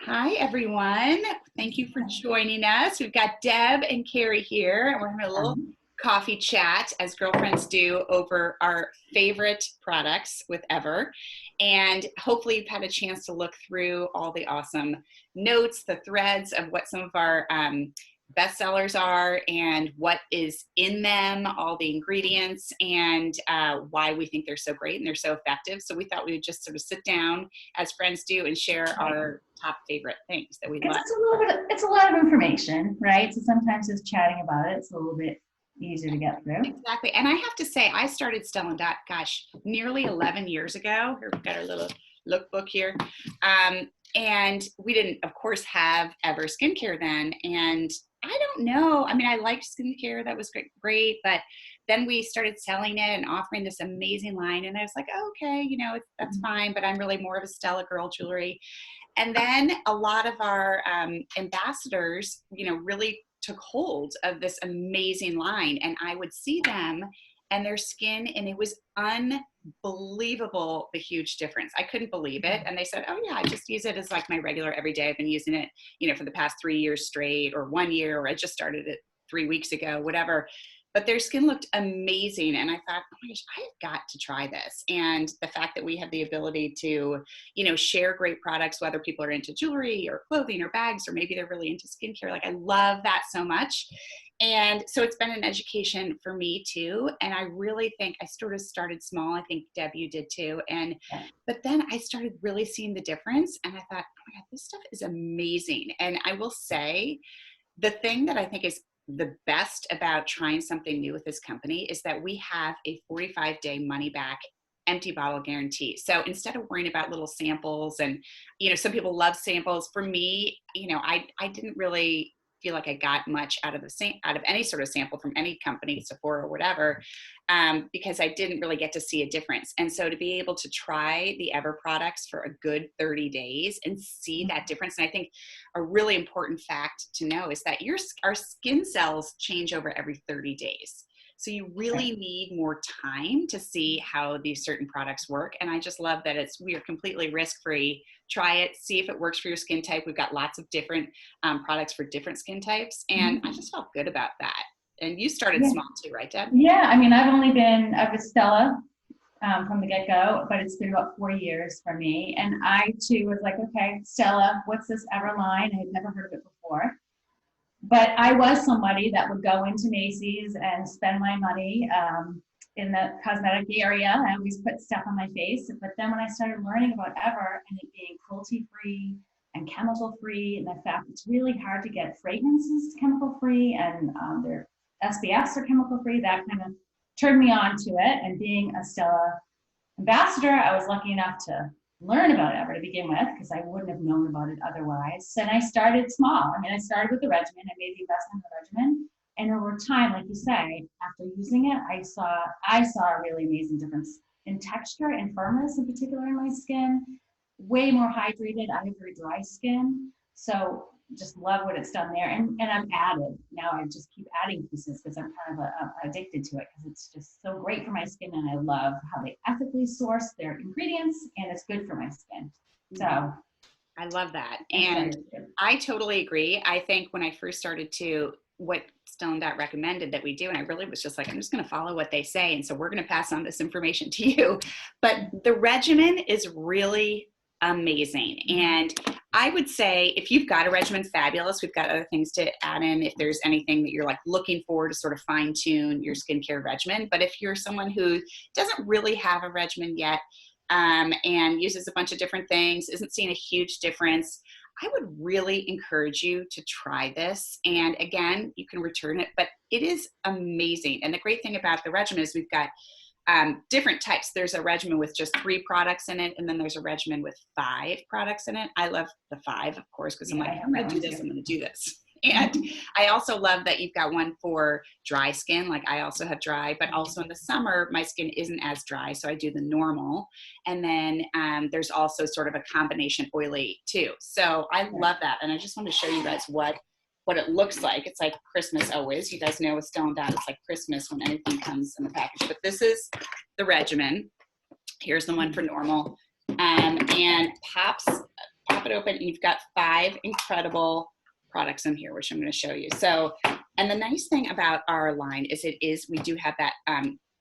Hi, everyone. Thank you for joining us. We've got Deb and Carrie here, and we're having a little coffee chat, as girlfriends do, over our favorite products with Ever. And hopefully you've had a chance to look through all the awesome notes, the threads of what some of our bestsellers are and what is in them, all the ingredients, and why we think they're so great and they're so effective. So we thought we would just sort of sit down as friends do and share our top favorite things that we love. It's a lot of information, right? So sometimes just chatting about it, it's a little bit easier to get through. Exactly. And I have to say, I started Stella Dot, gosh, nearly 11 years ago. Here, we've got our little lookbook here. And we didn't, of course, have Ever skincare then. And I don't know. I mean, I liked skincare. That was great. But then we started selling it and offering this amazing line. And I was like, oh, okay, that's fine. But I'm really more of a Stella girl, jewelry. And then a lot of our ambassadors, really took hold of this amazing line. And I would see them and their skin, and it was unbelievable, the huge difference. I couldn't believe it. And they said, oh yeah, I just use it as like my regular everyday. I've been using it, for the past 3 years straight, or 1 year, or I just started it 3 weeks ago, whatever. But their skin looked amazing. And I thought, oh my gosh, I've got to try this. And the fact that we have the ability to, share great products, whether people are into jewelry or clothing or bags, or maybe they're really into skincare. Like, I love that so much. And so it's been an education for me too. And I really think I sort of started small. I think Deb, you did too. But then I started really seeing the difference. And I thought, oh my God, this stuff is amazing. And I will say, the thing that I think is the best about trying something new with this company is that we have a 45-day money back empty bottle guarantee. So instead of worrying about little samples and, some people love samples. For me, I didn't really feel like I got much out of any sort of sample from any company, Sephora or whatever, because I didn't really get to see a difference. And so to be able to try the Ever products for a good 30 days and see that difference, and I think a really important fact to know is that our skin cells change over every 30 days. So you really need more time to see how these certain products work. And I just love that we are completely risk-free. Try it, see if it works for your skin type. We've got lots of different products for different skin types. And I just felt good about that. And you started small too, right, Deb? Yeah, I mean, I've been Stella from the get-go, but it's been about 4 years for me. And I too was like, okay, Stella, what's this Ever line? I had never heard of it before. But I was somebody that would go into Macy's and spend my money in the cosmetic area. I always put stuff on my face. But then when I started learning about Ever and it being cruelty-free and chemical-free, and the fact it's really hard to get fragrances chemical-free, and their SPFs are chemical-free, that kind of turned me on to it. And being a Stella ambassador, I was lucky enough to learn about Ever to begin with, because I wouldn't have known about it otherwise. And I started small. I mean, I started with the regimen. I made the investment in the regimen. And over time, like you say, after using it, I saw a really amazing difference in texture and firmness, in particular in my skin. Way more hydrated. I have very dry skin. So just love what it's done there. And I'm added. Now I just keep adding pieces because I'm kind of addicted to it, because it's just so great for my skin. And I love how they ethically source their ingredients, and it's good for my skin. So I love that. And I totally agree. I think when I first started what Stone Dot recommended that we do, and I really was just like, I'm just going to follow what they say. And so we're going to pass on this information to you. But the regimen is really amazing. And I would say if you've got a regimen, fabulous. We've got other things to add in if there's anything that you're like looking for to sort of fine tune your skincare regimen. But if you're someone who doesn't really have a regimen yet, and uses a bunch of different things, isn't seeing a huge difference, I would really encourage you to try this. And again, you can return it, but it is amazing. And the great thing about the regimen is we've got different types. There's a regimen with just 3 products in it, and then there's a regimen with 5 products in it. I love the 5, of course, because I'm like, I'm going to do this, I'm going to do this. And I also love that you've got one for dry skin. Like, I also have dry, but also in the summer, my skin isn't as dry, so I do the normal. And then there's also sort of a combination oily too. So I love that. And I just want to show you guys what it looks like. It's like Christmas always. You guys know with Stone Dot, it's like Christmas when anything comes in the package. But this is the regimen. Here's the one for normal. And pop it open, and you've got 5 incredible products in here, which I'm going to show you. So, and the nice thing about our line is we do have that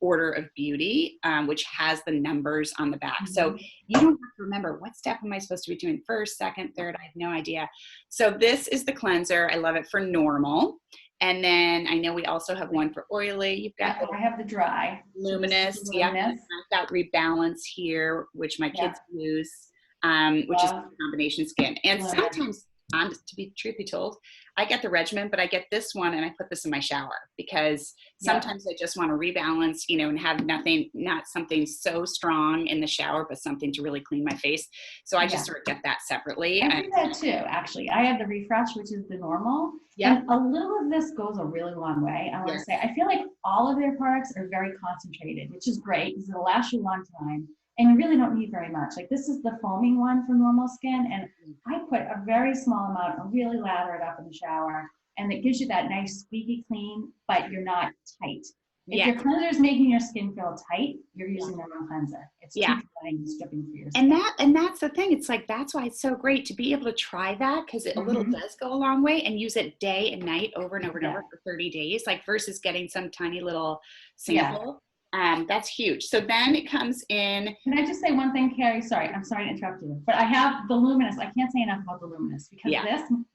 order of beauty, which has the numbers on the back. So you don't have to remember, what step am I supposed to be doing first, second, third? I have no idea. So this is the cleanser. I love it for normal. And then I know we also have one for oily. You've got I have the dry. luminous. So Yeah, luminous. I've got rebalance here, which my kids use, which is combination skin. And sometimes, to be truth be told, I get the regimen, but I get this one and I put this in my shower because sometimes I just want to rebalance, you know, and have not something so strong in the shower, but something to really clean my face. So I just sort of get that separately. I do that too, actually. I have the refresh, which is the normal. Yeah. And a little of this goes a really long way. I want to say, I feel like all of their products are very concentrated, which is great because it'll last you a long time. And you really don't need very much. Like this is the foaming one for normal skin. And I put a very small amount and really lather it up in the shower. And it gives you that nice squeaky clean, but you're not tight. If your cleanser is making your skin feel tight, you're using the wrong cleanser. It's too dry and stripping for your skin. And that's the thing. It's like, that's why it's so great to be able to try that, because a little does go a long way, and use it day and night over and over and over for 30 days, like versus getting some tiny little sample. That's huge. So then it comes in. Can I just say one thing, Carrie? Sorry, I'm sorry to interrupt you, but I have the luminous. I can't say enough about the luminous because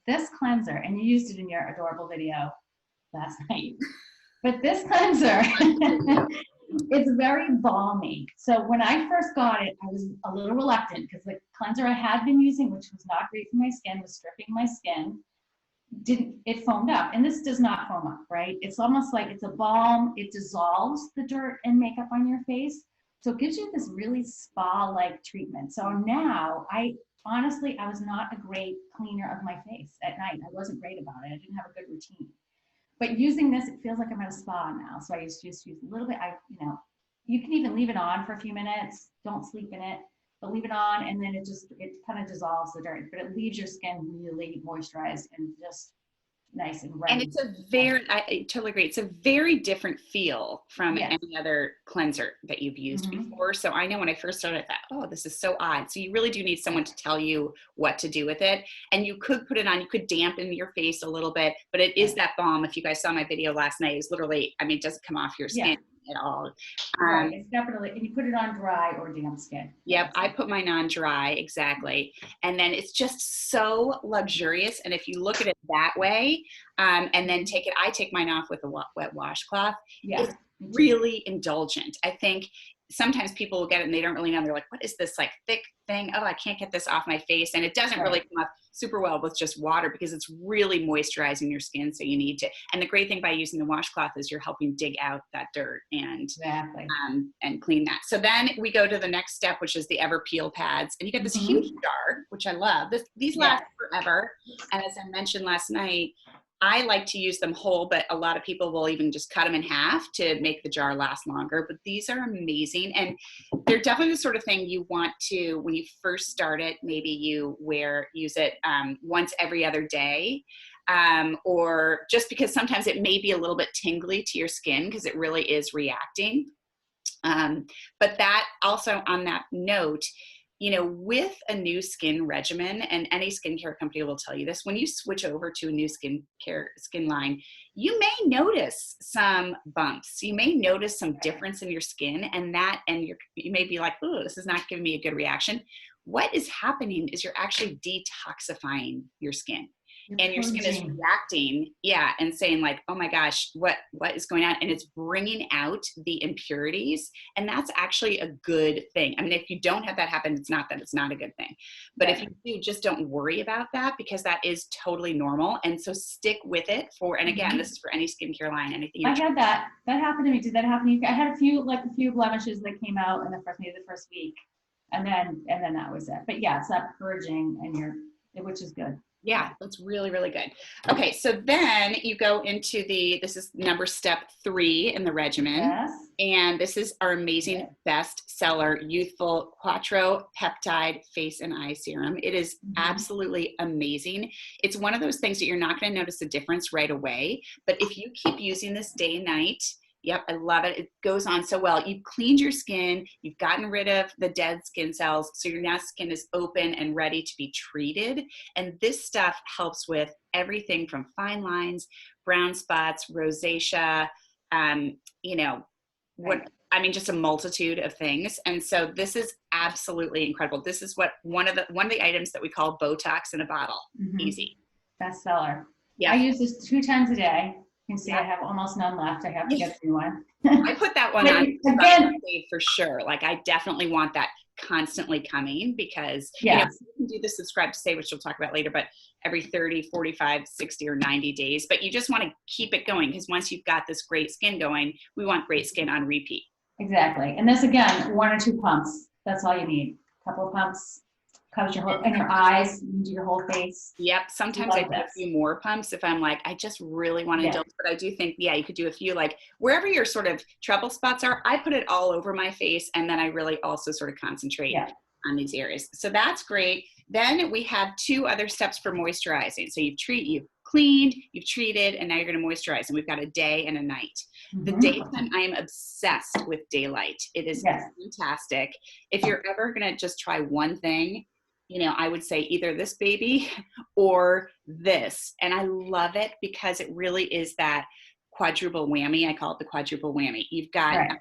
this cleanser, and you used it in your adorable video last night, but this cleanser, it's very balmy. So when I first got it, I was a little reluctant because the cleanser I had been using, which was not great for my skin, was stripping my skin. It foamed up, and this does not foam up, right? It's almost like it's a balm. It dissolves the dirt and makeup on your face, so it gives you this really spa-like treatment. So now I was not a great cleaner of my face at night. I wasn't great about it. I didn't have a good routine, but using this, it feels like I'm at a spa now. So I just use a little bit. You can even leave it on for a few minutes. Don't sleep in it, but leave it on, and then it kind of dissolves the dirt, but it leaves your skin really moisturized and just nice and ready. And it's I totally agree. It's a very different feel from any other cleanser that you've used before. So I know when I first started, I thought, oh, this is so odd. So you really do need someone to tell you what to do with it. And you could put it on, you could dampen your face a little bit, but it is that balm. If you guys saw my video last night, it's literally, I mean, it doesn't come off your skin at all. It's definitely, and you put it on dry or damp skin. Yep, I put mine on dry, exactly. And then it's just so luxurious. And if you look at it that way, and then I take mine off with a wet washcloth. It's really indulgent. I think sometimes people will get it and they don't really know. They're like, what is this like thick thing? Oh, I can't get this off my face. And it doesn't really come off super well with just water because it's really moisturizing your skin. So you need to, and the great thing by using the washcloth is you're helping dig out that dirt and clean that. So then we go to the next step, which is the Ever Peel pads. And you get this huge jar, which I love. These last forever. And as I mentioned last night, I like to use them whole, but a lot of people will even just cut them in half to make the jar last longer. But these are amazing. And they're definitely the sort of thing you want to, when you first start it, maybe you use it once every other day. Or just because sometimes it may be a little bit tingly to your skin because it really is reacting. But that also, on that note, with a new skin regimen, and any skincare company will tell you this, when you switch over to a new skin line, you may notice some bumps. You may notice some difference in your skin, and you may be like, oh, this is not giving me a good reaction. What is happening is you're actually detoxifying your skin. And your skin is reacting, and saying like, oh my gosh, what is going on? And it's bringing out the impurities. And that's actually a good thing. I mean, if you don't have that happen, it's not a good thing. But if you do, just don't worry about that because that is totally normal. And so stick with it and again, this is for any skincare line, anything. I had that. That happened to me. Did that happen to you? I had a few blemishes that came out in the first week. And then that was it. But it's that purging which is good. Yeah, that's really, really good. Okay, so then you go into this is step 3 in the regimen. Yes. And this is our amazing bestseller, Youthful Quattro Peptide Face and Eye Serum. It is absolutely amazing. It's one of those things that you're not going to notice a difference right away. But if you keep using this day and night, Yep, I love it. It goes on so well. You've cleaned your skin, you've gotten rid of the dead skin cells, so your now skin is open and ready to be treated. And this stuff helps with everything from fine lines, brown spots, rosacea, you know, what Right. I mean, just a multitude of things. And so this is absolutely incredible. This is what one of the items that we call Botox in a bottle. Easy. Bestseller. I Yep. use this 2 times a day. You can see I Yep. have almost none left. I have to get a new one. I put that one But on again, for sure. Like I definitely want that constantly coming because, yes, you can do the subscribe to say, which we'll talk about later, but every 30, 45, 60, or 90 days. But you just want to keep it going because once you've got this great skin going, we want great skin on repeat. exactly. And this again, 1 or 2 pumps. That's all you need. A couple of pumps covers your whole and your eyes, you can do your whole face. Yep. Sometimes I Love do a this. few more pumps if I'm like, I just really want to Yeah. indulge. But I do think, yeah, you could do a few, like wherever your sort of trouble spots are, I put it all over my face. And then I really also sort of concentrate Yeah. on these areas. So that's great. Then we have 2 other steps for moisturizing. So you've cleaned, you've treated, and now you're going to moisturize. And we've got a day and a night. The daytime, I am obsessed with daylight. It is Yes. fantastic. If you're ever going to just try one thing, I would say either this baby or this. And I love it because it really is that quadruple whammy. I call it the quadruple whammy. You've got Right.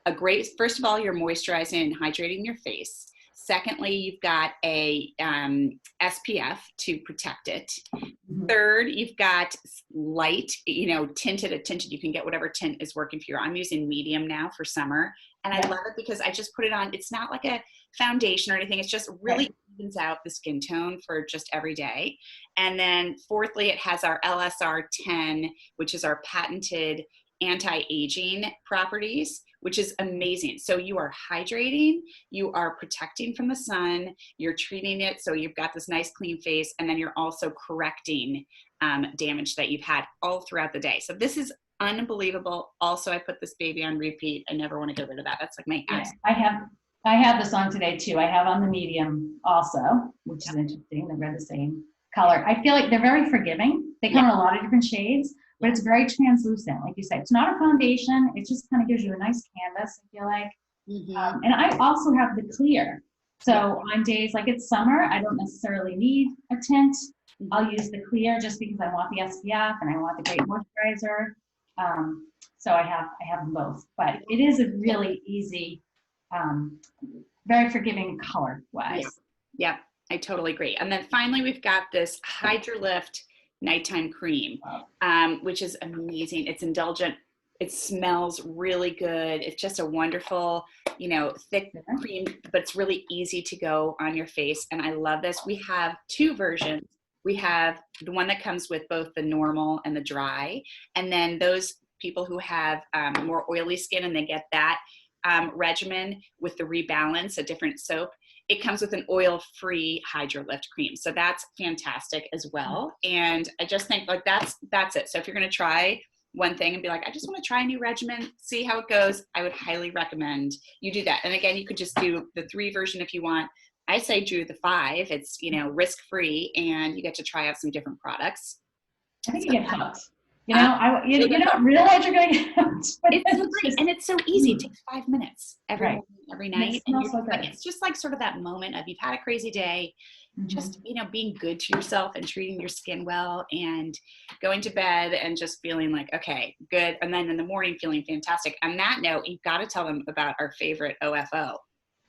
a great, first of all, you're moisturizing and hydrating your face. Secondly, you've got a SPF to protect it. Third, you've got light, tinted. You can get whatever tint is working for you. I'm using medium now for summer. And I love it because I just put it on. It's not like a foundation or anything. It's just really evens out the skin tone for just every day. And then fourthly, it has our LSR 10, which is our patented anti-aging properties, which is amazing. So you are hydrating, you are protecting from the sun, you're treating it so you've got this nice clean face, and then you're also correcting damage that you've had all throughout the day. So this is unbelievable. Also, I put this baby on repeat. I never want to get rid of that. That's like my absolute. I have this on today too. I have on the medium also, which is interesting. They're the same color. I feel like they're very forgiving. They come in a lot of different shades, but it's very translucent. Like you said, it's not a foundation. It just kind of gives you a nice canvas, I feel like. And I also have the clear. So on days like it's summer, I don't necessarily need a tint. I'll use the clear just because I want the SPF and I want the great moisturizer. So I have them both, but it is a really easy, very forgiving color wise. Yep, I totally agree. And then finally, we've got this Hydrolift nighttime cream, which is amazing. It's indulgent. It smells really good. It's just a wonderful, thick cream, but it's really easy to go on your face. And I love this. We have 2 versions. We have the one that comes with both the normal and the dry. And then those people who have more oily skin and they get that regimen with the Rebalance, a different soap, it comes with an oil-free Hydrolift cream. So that's fantastic as well. And I just think like that's it. So if you're going to try one thing and be like, I just want to try a new regimen, see how it goes, I would highly recommend you do that. And again, you could just do the 3 version if you want. I say do the 5. It's, risk-free and you get to try out some different products. I think you get hooked. You don't realize you're going to get hooked. And it's so easy. It takes 5 minutes every night. And so it's just like sort of that moment of you've had a crazy day, just, being good to yourself and treating your skin well and going to bed and just feeling like, okay, good. And then in the morning feeling fantastic. On that note, you've got to tell them about our favorite OFO.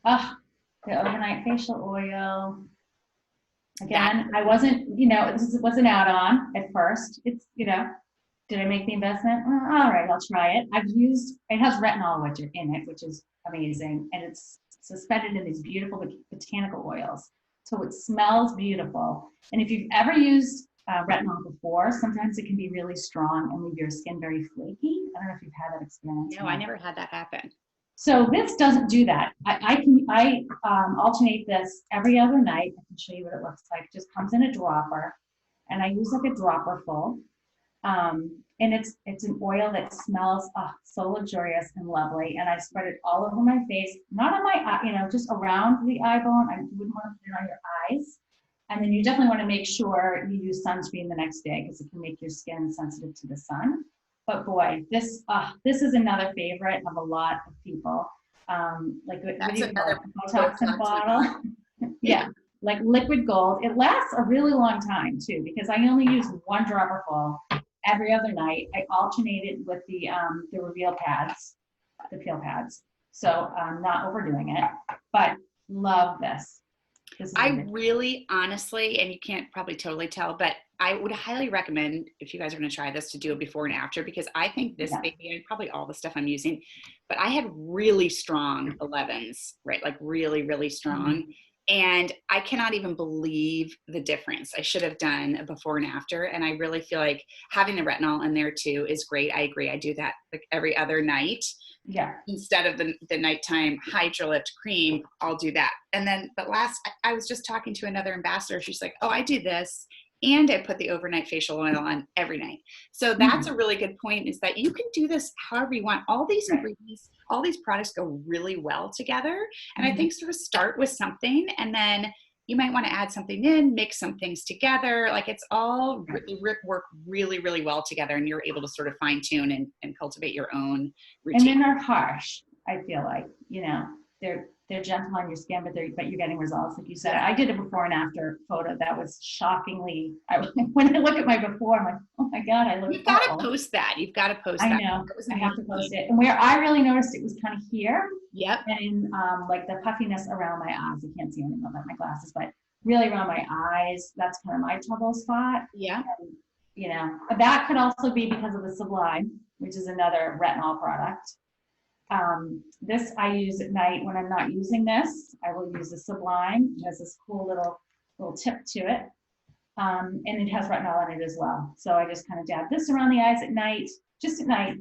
Oh, the overnight facial oil. Again, I wasn't, this was an add-on at first. It's, did I make the investment? All right, I'll try it. It has retinol in it, which is amazing. And it's suspended in these beautiful botanical oils. So it smells beautiful. And if you've ever used retinol before, sometimes it can be really strong and leave your skin very flaky. I don't know if you've had that experience. No, I never had that happen. So this doesn't do that. I alternate this every other night. I can show you what it looks like. It just comes in a dropper, and I use like a dropper full. And it's an oil that smells so luxurious and lovely. And I spread it all over my face, not on my eye, just around the eye bone. I wouldn't want to put it on your eyes. And then you definitely want to make sure you use sunscreen the next day because it can make your skin sensitive to the sun. but boy, this is another favorite of a lot of people. Like what That's do you call it? another Botox in a Botox in a bottle. bottle. Yeah, like liquid gold. It lasts a really long time too, because I only use one dropper full every other night. I alternate it with the reveal pads, the peel pads. So I'm not overdoing it, but love this. This is I ridiculous. really honestly, and you can't probably totally tell, but I would highly recommend if you guys are going to try this to do a before and after, because I think this Yeah. baby and probably all the stuff I'm using, but I had really strong 11s, right? Like really, really strong. And I cannot even believe the difference. I should have done a before and after. And I really feel like having the retinol in there too is great. I agree. I do that like every other night. Yeah. Instead of the nighttime hydrolift cream, I'll do that. And then, but I was just talking to another ambassador. She's like, oh, I do this. And I put the overnight facial oil on every night. So that's a really good point, is that you can do this however you want. All these Right. ingredients, all these products go really well together. And I Mhm. think sort of start with something, and then you might want to add something in, mix some things together. Like it's all work really, really well together, and you're able to sort of fine tune and cultivate your own And routine. then they're harsh. I feel like, they're gentle on your skin, but you're getting results. Like you said, Yeah. I did a before and after photo that was shockingly. When I look at my before, I'm like, oh my god, I look You've got to awful. post that. You've got to post I that. know. That was I have to post amazing. it. And where I really noticed it was kind of here Yep. and like the puffiness around my eyes. I can't see anything without my glasses, but really around my eyes, that's kind of my trouble spot. Yeah. But that could also be because of the Sublime, which is another retinol product. This I use at night when I'm not using this. I will use the Sublime. It has this cool little tip to it. And it has retinol in it as well. So I just kind of dab this around the eyes at night, just at night,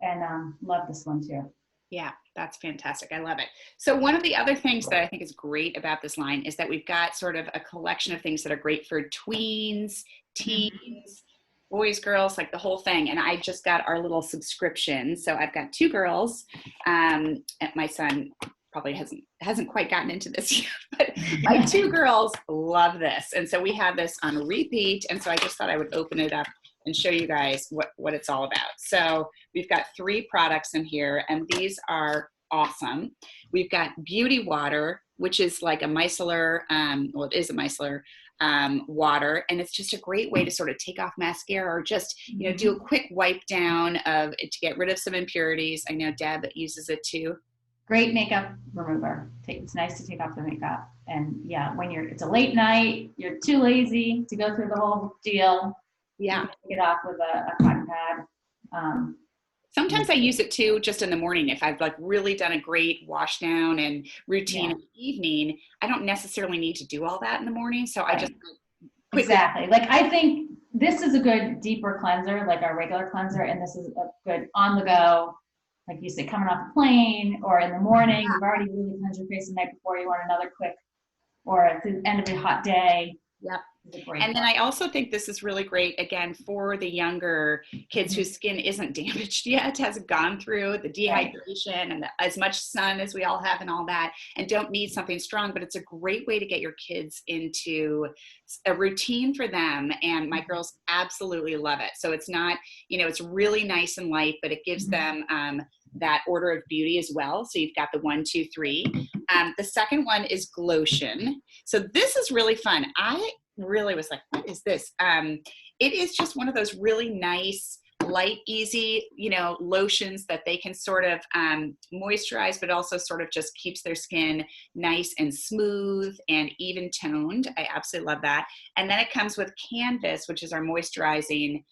and love this one too. Yeah, that's fantastic. I love it. So one of the other things that I think is great about this line is that we've got sort of a collection of things that are great for tweens, teens, boys, girls, like the whole thing. And I just got our little subscription. So I've got 2 girls. And my son probably hasn't quite gotten into this yet, but my 2 girls love this. And so we have this on repeat. And so I just thought I would open it up and show you guys what it's all about. So we've got 3 products in here, and these are awesome. We've got Beauty Water, which is like a micellar, well, it is a micellar water, and it's just a great way to sort of take off mascara or just, do a quick wipe down to get rid of some impurities. I know Deb uses it too. Great makeup remover. It's nice to take off the makeup. And yeah, when it's a late night, you're too lazy to go through the whole deal. Yeah. You can take it off with a cotton pad. Sometimes I use it too, just in the morning. If I've like really done a great wash down and routine in the evening, I don't necessarily need to do all that in the morning. So I just quickly. Exactly. Like I think this is a good deeper cleanser, like our regular cleanser, and this is a good on the go, like you say, coming off a plane or in the morning. You've already really cleansed your face the night before. You want another quick, or at the end of a hot day. Yep. And then I also think this is really great, again, for the younger kids whose skin isn't damaged yet, hasn't gone through the dehydration and as much sun as we all have and all that, and don't need something strong. But it's a great way to get your kids into a routine for them. And my girls absolutely love it. So it's not, it's really nice and light, but it gives them that order of beauty as well. So you've got the 1, 2, 3. The second one is Glotion. So this is really fun. I really was like, what is this? It is just one of those really nice, light, easy, lotions that they can sort of moisturize, but also sort of just keeps their skin nice and smooth and even toned. I absolutely love that. And then it comes with Canvas, which is our moisturizing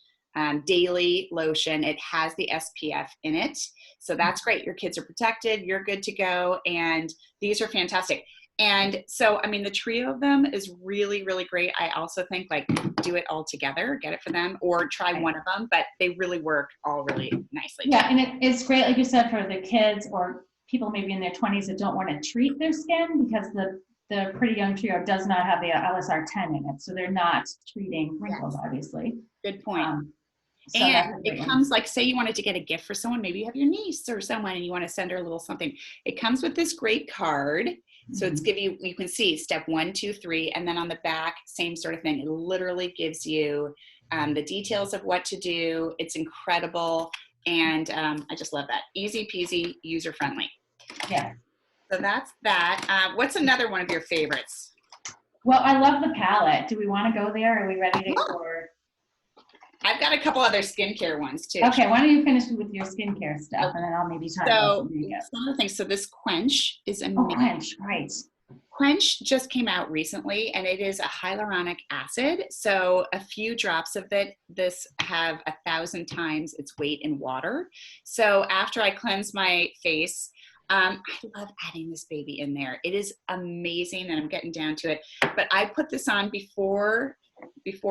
daily lotion. It has the SPF in it. So that's great. Your kids are protected. You're good to go. And these are fantastic. And so, the trio of them is really, really great. I also think do it all together, get it for them, or try one of them, but they really work all really nicely. Yeah, and it's great, like you said, for the kids or people maybe in their 20s that don't want to treat their skin, because the Pretty Young trio does not have the LSR10 in it, so they're not treating wrinkles, obviously. Good point. So and it comes say you wanted to get a gift for someone, maybe you have your niece or someone and you want to send her a little something. It comes with this great card. So it's you can see step 1, 2, 3, and then on the back, same sort of thing. It literally gives you the details of what to do. It's incredible. And I just love that. Easy peasy, user friendly. Yeah. So that's that. What's another one of your favorites? Well, I love the palette. Do we want to go there? Are we ready to go? I've got a couple other skincare ones too. Okay, why don't you finish with your skincare stuff, and then I'll maybe talk about some makeup. Some of the things. So this Quench is amazing. Oh, Quench, right. Quench just came out recently, and it is a hyaluronic acid. So a few drops of this have 1,000 times its weight in water. So after I cleanse my face, I love adding this baby in there. It is amazing, and I'm getting down to it. But I put this on before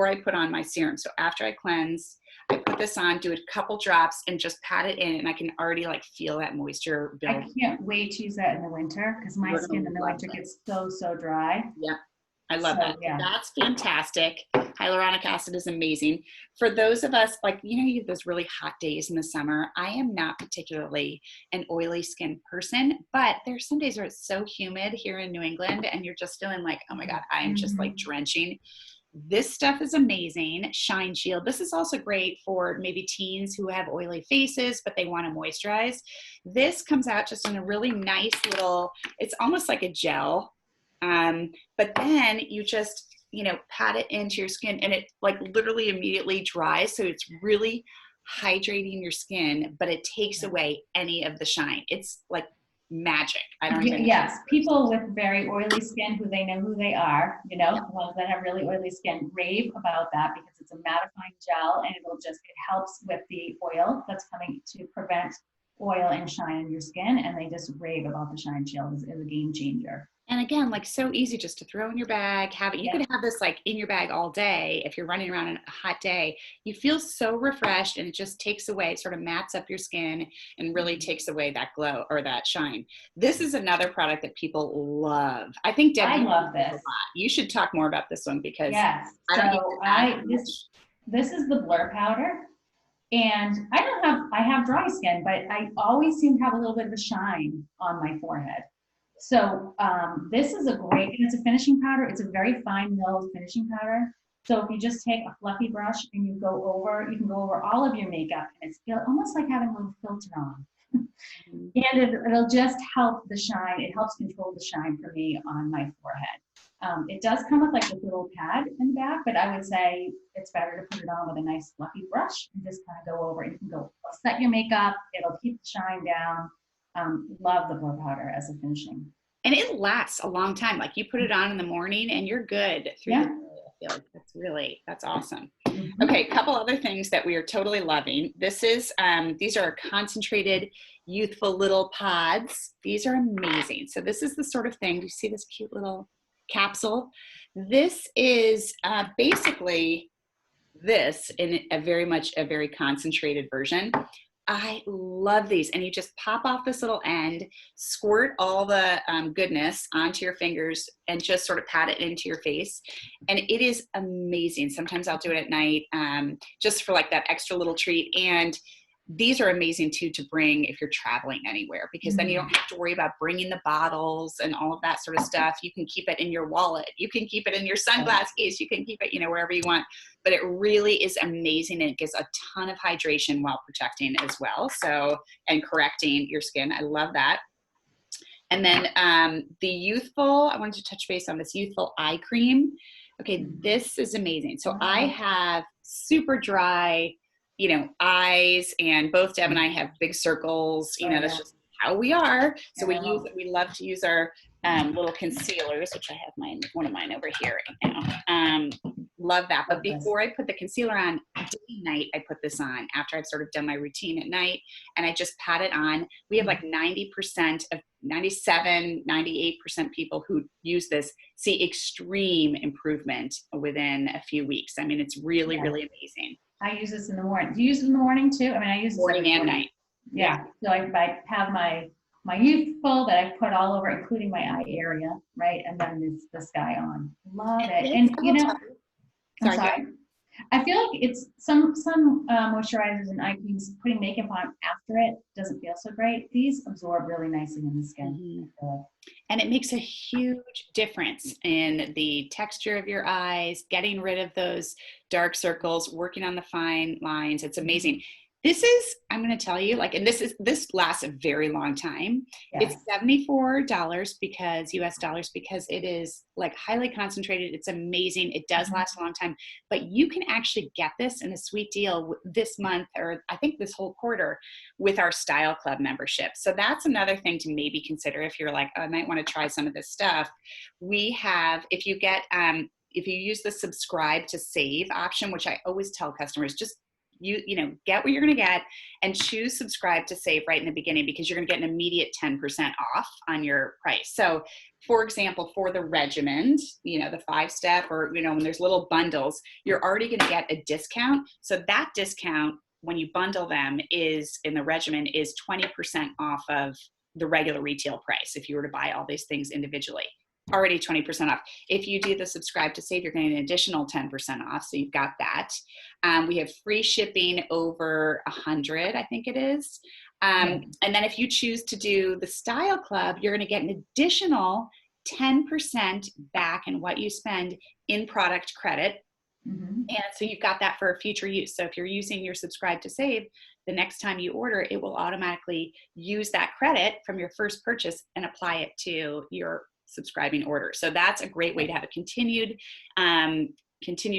I put on my serum. So after I cleanse, I put this on, do a couple drops, and just pat it in, and I can already like feel that moisture build. I can't wait to use that in the winter because my skin in the winter gets so dry. Yeah, I love that. Yeah. That's fantastic. Hyaluronic acid is amazing. For those of us, like, you have those really hot days in the summer. I am not particularly an oily skin person, but there's some days where it's so humid here in New England, and you're just feeling like, oh my God, I'm just like drenching. This stuff is amazing. Shine Shield. This is also great for maybe teens who have oily faces, but they want to moisturize. This comes out just in a really nice little, it's almost like a gel. But then you just, pat it into your skin, and it like literally immediately dries. So it's really hydrating your skin, but it takes away any of the shine. It's like magic. I don't even know. Yes, people with very oily skin who they know who they are, the ones that have really oily skin rave about that because it's a mattifying gel, and it helps with the oil that's coming to prevent oil and shine in your skin, and they just rave about the Shine Shield. It's a game changer. And again, like so easy just to throw in your bag, have it. You could have this like in your bag all day. If you're running around on a hot day, you feel so refreshed, and it just takes away, sort of mats up your skin and really takes away that glow or that shine. This is another product that people love. I think Deb, I love this. You should talk more about this one because yes. This is the Blur powder. And I have dry skin, but I always seem to have a little bit of a shine on my forehead. So this is it's a finishing powder. It's a very fine milled finishing powder. So if you just take a fluffy brush and you can go over all of your makeup, and it's almost like having a little filter on. And it'll just help the shine. It helps control the shine for me on my forehead. It does come with like a little pad in the back, but I would say it's better to put it on with a nice fluffy brush and just kind of go over. You can go set your makeup. It'll keep the shine down. Love the Blur powder as a finishing. And it lasts a long time. Like you put it on in the morning and you're good through the day. I feel like that's awesome. Okay, a couple other things that we are totally loving. These are concentrated, youthful little pods. These are amazing. So this is the sort of thing, you see this cute little capsule? This is basically this in a very concentrated version. I love these. And you just pop off this little end, squirt all the goodness onto your fingers, and just sort of pat it into your face. And it is amazing. Sometimes I'll do it at night just for like that extra little treat. And these are amazing too to bring if you're traveling anywhere, because then you don't have to worry about bringing the bottles and all of that sort of stuff. You can keep it in your wallet. You can keep it in your sunglass case. You can keep it, wherever you want. But it really is amazing, and it gives a ton of hydration while protecting as well. So, and correcting your skin. I love that. And then I wanted to touch base on this youthful eye cream. Okay, this is amazing. So I have super dry eyes, and both Deb and I have big circles, that's just how we are. So we love to use our little concealers, which I have one of mine over here right now. Love that. But before I put the concealer on day and night, I put this on after I've sort of done my routine at night, and I just pat it on. We have like 97, 98% people who use this see extreme improvement within a few weeks. I mean, it's really, really amazing. I use this in the morning. Do you use it in the morning too? I mean, I use morning and night. Yeah. So I have my youthful that I put all over, including my eye area, right? And then this guy on. Love it. And I feel like it's some moisturizers and eye creams, putting makeup on after it doesn't feel so great. These absorb really nicely in the skin. Mhm. I feel And it makes a huge difference in the texture of your eyes, getting rid of those dark circles, working on the fine lines. It's like. amazing. This is, I'm going to tell you, like, and this lasts a very long time. It's Yes. $74 because US dollars, because it is like highly concentrated. It's amazing. It does Mhm. last a long time, but you can actually get this in a sweet deal this month, or I think this whole quarter, with our Style Club membership. So that's another thing to maybe consider if you're like, oh, I might want to try some of this stuff. We have, if you get, if you use the subscribe to save option, which I always tell customers, just you know, get what you're going to get and choose subscribe to save right in the beginning, because you're going to get an immediate 10% off on your price. So for example, for the regimen, you know, the 5-step, or, you know, when there's little bundles, you're already going to get a discount. So that discount, when you bundle them, is in the regimen is 20% off of the regular retail price if you were to buy all these things individually. Already 20% off. If you do the subscribe to save, you're getting an additional 10% off. So you've got that. We have free shipping over 100, I think it is. Yeah. And then if you choose to do the Style Club, you're going to get an additional 10% back in what you spend in product credit. Mhm. And so you've got that for future use. So if you're using your subscribe to save, the next time you order, it will automatically use that credit from your first purchase and apply it to your subscribing order. So that's a great way to have a continued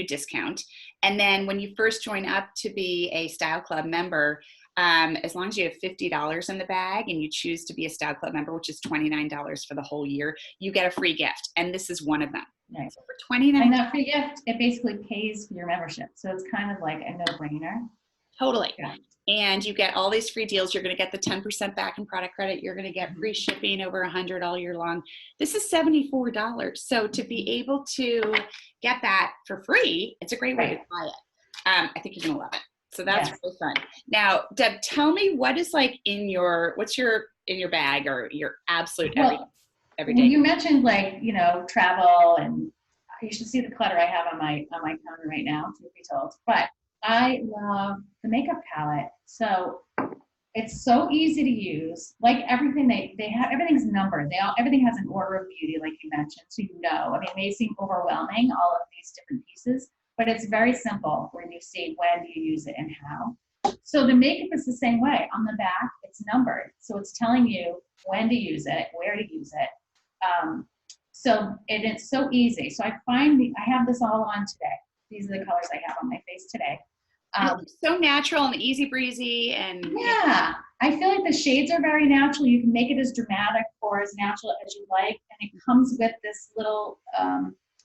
discount. And then when you first join up to be a Style Club member, as long as you have $50 in the bag and you choose to be a Style Club member, which is $29 for the whole year, you get a free gift. And this is one of them. Nice. So for $29, And that free gift, it basically pays for your membership. So it's kind of like a no-brainer. totally. Yeah. And you get all these free deals. You're going to get the 10% back in product credit. You're going to get Mhm. free shipping over 100 all year long. This is $74. So to be able to get that for free, it's a great way to Right. try it. I think you're going to love it. So that's Yes. really fun. Now, Deb, tell me what is like in your bag, or your absolute Well, when everyday. you mentioned, like, you know, travel, and you should see the clutter I have on my counter right now, truth be told. But I love the makeup palette. So it's so easy to use. Like everything they have, everything's numbered. Everything has an order of beauty, like you mentioned. So you know, I mean, it may seem overwhelming, all of these different pieces, but it's very simple when you see when do you use it and how. So the makeup is the same way. On the back, it's numbered. So it's telling you when to use it, where to use it. And it's so easy. So I have this all on today. These are the colors I have on my face today. It looks so natural and easy breezy, and Yeah, I feel like the shades are very natural. You can make it as dramatic or as natural as you like, and it comes with this little,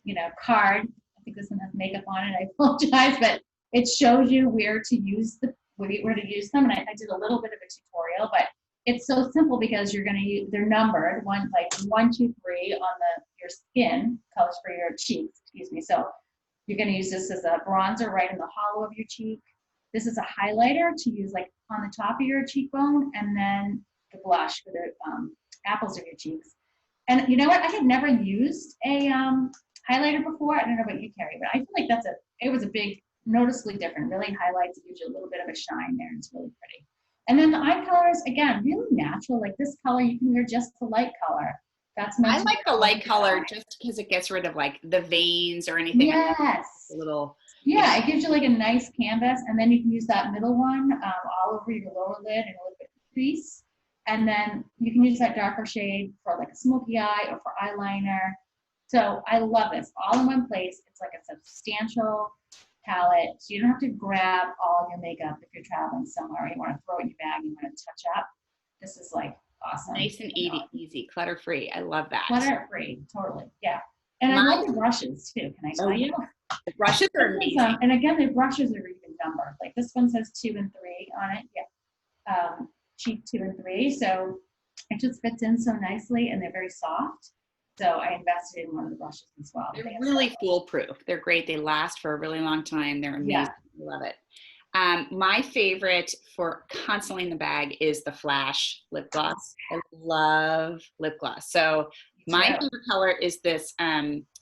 you know, card. I think this one has makeup on it. I apologize, but it shows you where to use them. And I did a little bit of a tutorial, but it's so simple because you're going to use. They're numbered, like 1, 2, 3 on your skin colors for your cheeks. Excuse me. So you're going to use this as a bronzer right in the hollow of your cheek. This is a highlighter to use like on the top of your cheekbone, and then the blush for the apples of your cheeks. And you know what? I had never used a highlighter before. I don't know about you, Carrie, but I feel like it was a big, noticeably different. Really highlights, it gives you a little bit of a shine there. It's really pretty. And then the eye colors, again, really natural. Like this color, you can wear just the light color. That's meant I to like be the light color eye. just because it gets rid of like the veins or anything. Yes. A little. Yeah, it gives you like a nice canvas, and then you can use that middle one all over your lower lid and a little bit of crease. And then you can use that darker shade for like a smoky eye or for eyeliner. So I love this. All in one place. It's like a substantial palette. So you don't have to grab all your makeup if you're traveling somewhere and you want to throw it in your bag and you want to touch up. This is like awesome. Nice and easy, clutter free. I love that. Clutter free, totally. Yeah. And I love the brushes too. Can I tell you? The brushes are amazing. And again, the brushes are even numbered. Like this one says 2 and 3 on it. Yeah. Cheek 2 and 3. So it just fits in so nicely, and they're very soft. So I invested in one of the brushes as well. They're really foolproof. They're great. They last for a really long time. They're amazing. Yeah. I love it. My favorite for constantly in the bag is the Flash lip gloss. I love lip gloss. So My too. favorite color is this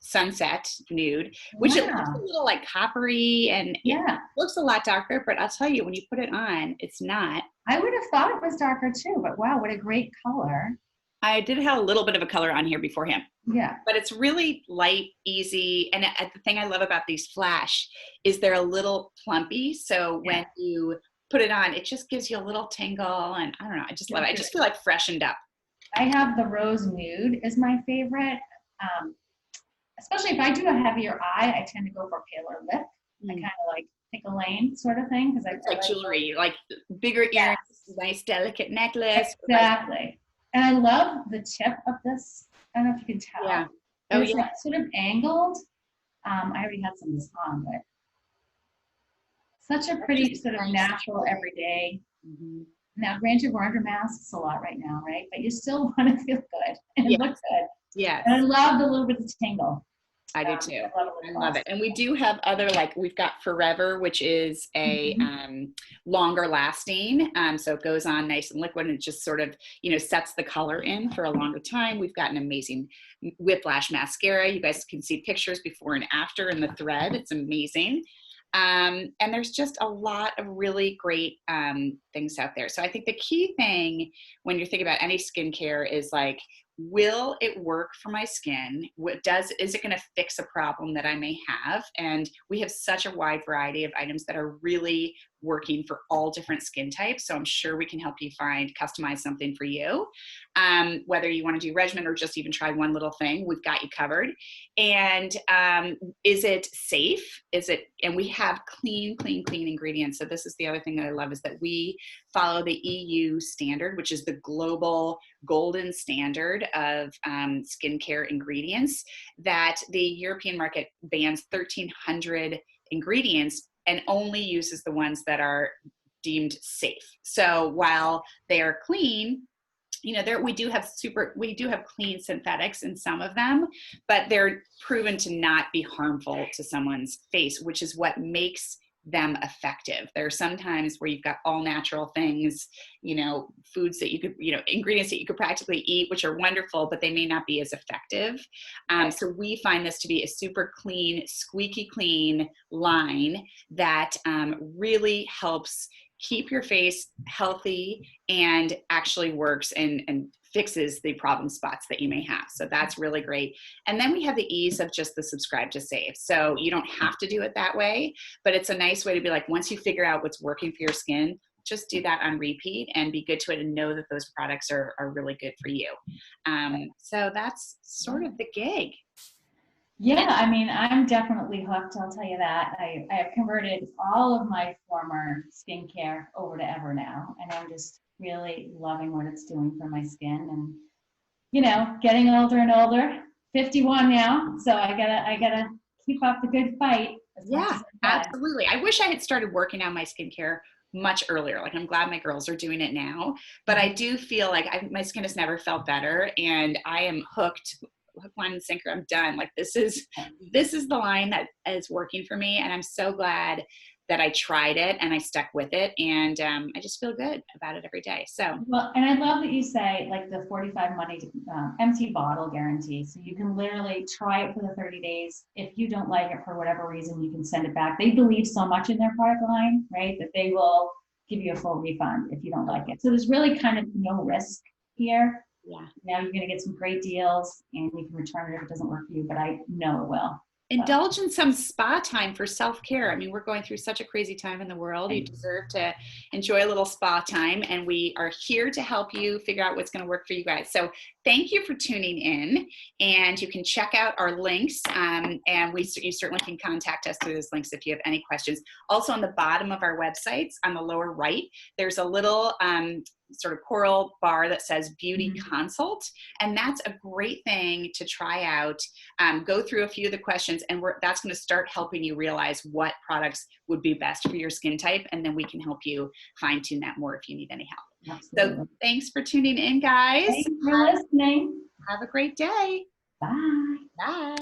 sunset nude, which it looks a Wow. little like coppery and it Yeah. looks a lot darker, but I'll tell you, when you put it on, it's not. I would have thought it was darker too, but wow, what a great color. I did have a little bit of a color on here beforehand, Yeah. but it's really light, easy. And the thing I love about these flash is they're a little plumpy. So Yeah. when you put it on, it just gives you a little tingle. And I don't know, I just love it. I Good. just feel like freshened up. I have the rose nude is my favorite. Um, Especially if I do a heavier eye, I tend to go for paler lip. I kind of like pick a lane sort of thing because It's I like like jewelry, like bigger yes, earrings, nice delicate necklace. exactly. And I love the tip of this. I don't know if you can Yeah. tell. Oh It's yeah. like sort of angled. I already had some of this on, but such a pretty sort of Nice. natural everyday. Mhm. Now, granted, we're under masks a lot right now, right? But you still want to feel good and Yes. look good. Yes. And I love the little bit of tingle. I do too. I love I love it. And we do have other, like we've got Forever, which is a longer lasting. So it goes on nice and liquid and it just sort of, sets the color in for a longer time. We've got an amazing Whiplash mascara. You guys can see pictures before and after in the thread. It's amazing. And there's just a lot of really great things out there. So I think the key thing when you're thinking about any skincare is like, will it work for my skin? Is it going to fix a problem that I may have? And we have such a wide variety of items that are really working for all different skin types. So I'm sure we can help you customize something for you. Whether you want to do regimen or just even try one little thing, we've got you covered. And is it safe? And we have clean ingredients. So this is the other thing that I love is that we follow the EU standard, which is the global golden standard of skincare ingredients, that the European market bans 1,300 ingredients and only uses the ones that are deemed safe. So while they are clean, we do have clean synthetics in some of them, but they're proven to not be harmful to someone's face, which is what makes them effective. There are some times where you've got all natural things, foods that you could, ingredients that you could practically eat, which are wonderful, but they may not be as effective. So we find this to be a super clean, squeaky clean line that really helps keep your face healthy and actually works and fixes the problem spots that you may have. So that's really great. And then we have the ease of just the subscribe to save. So you don't have to do it that way, but it's a nice way to be like, once you figure out what's working for your skin, just do that on repeat and be good to it and know that those products are really good for you. So that's sort of the gig. Yeah, I mean, I'm definitely hooked, I'll tell you that. I have converted all of my former skincare over to Ever now, and I'm just really loving what it's doing for my skin. And, getting older and older, 51 now, so I gotta keep up the good fight as much Yeah, as I can. absolutely. I wish I had started working on my skincare much earlier. Like I'm glad my girls are doing it now, but I do feel like my skin has never felt better and I am hooked, hook, line, and sinker. I'm done. Like this is the line that is working for me. And I'm so glad that I tried it and I stuck with it. And I just feel good about it every day. So, Well, and I love that you say like the 45 money empty bottle guarantee. So you can literally try it for the 30 days. If you don't like it for whatever reason, you can send it back. They believe so much in their product line, right, that they will give you a full refund if you don't like it. So there's really kind of no risk here. yeah. Now you're going to get some great deals and you can return it if it doesn't work for you, but I know it will. Indulge in some spa time for self-care. I mean, we're going through such a crazy time in the world. You deserve to enjoy a little spa time, and we are here to help you figure out what's going to work for you guys. So thank you for tuning in, and you can check out our links, and you certainly can contact us through those links if you have any questions. Also on the bottom of our websites, on the lower right, there's a little sort of coral bar that says beauty consult, and that's a great thing to try out. Go through a few of the questions, and that's going to start helping you realize what products would be best for your skin type, and then we can help you fine tune that more if you need any help. Absolutely. So thanks for tuning in, guys. Thanks for listening. Have a great day. Bye. Bye.